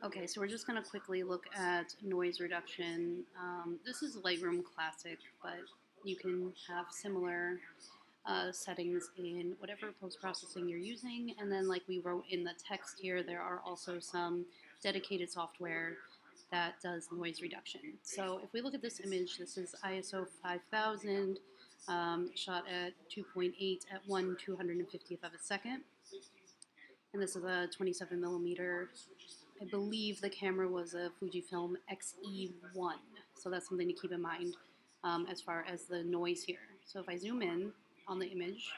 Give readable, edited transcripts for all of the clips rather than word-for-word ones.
Okay, so we're just going to quickly look at noise reduction. This is Lightroom Classic, but you can have similar settings in whatever post-processing you're using. And then like we wrote in the text here, there are also some dedicated software that does noise reduction. So if we look at this image, this is ISO 5000, shot at 2.8 at 1/250th of a second. And this is a 27 millimeter. I believe the camera was a Fujifilm X-E1, so that's something to keep in mind as far as the noise here. So if I zoom in on the image,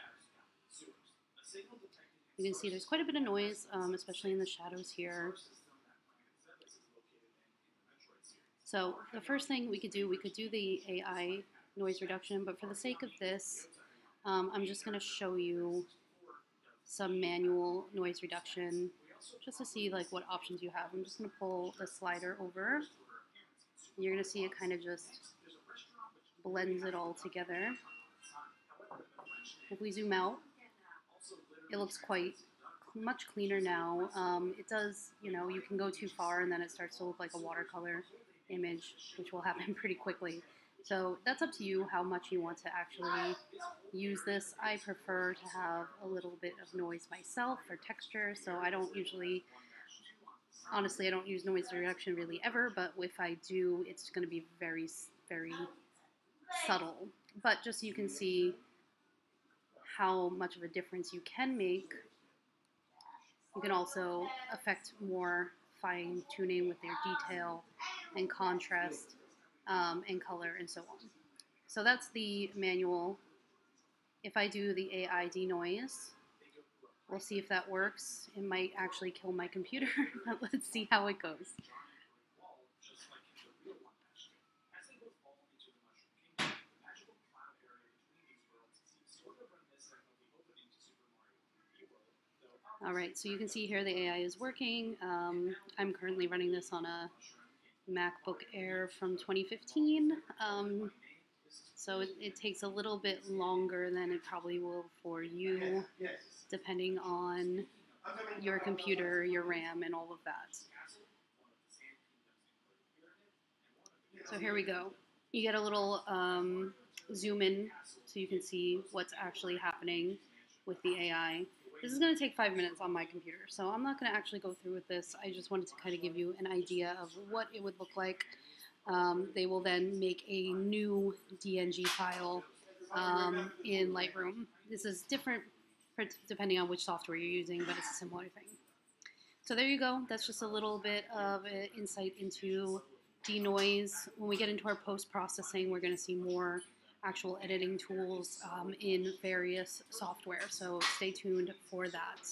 you can see there's quite a bit of noise, especially in the shadows here. So the first thing we could do the AI noise reduction, but for the sake of this, I'm just going to show you some manual noise reduction just to see like what options you have. I'm just going to pull the slider over. You're going to see it kind of just blends it all together. If we zoom out, it looks quite much cleaner now. It does, you can go too far and then it starts to look like a watercolor image, which will happen pretty quickly. So that's up to you how much you want to actually use this. I prefer to have a little bit of noise myself for texture, so I don't usually, honestly, I don't use noise reduction really ever, but if I do, it's going to be very, very subtle. But just so you can see how much of a difference you can make, you can also affect more fine tuning with your detail and contrast and color and so on. So that's the manual. If I do the AI denoise, we'll see if that works. It might actually kill my computer, but let's see how it goes. All right, so you can see here the AI is working. I'm currently running this on a MacBook Air from 2015. So it takes a little bit longer than it probably will for you, depending on your computer, your RAM, and all of that. So here we go. You get a little zoom in so you can see what's actually happening with the AI. This is going to take 5 minutes on my computer, so I'm not going to actually go through with this. I just wanted to kind of give you an idea of what it would look like. They will then make a new DNG file in Lightroom. This is different depending on which software you're using, but it's a similar thing. So there you go. That's just a little bit of an insight into denoise. When we get into our post-processing, we're going to see more actual editing tools in various software. So stay tuned for that.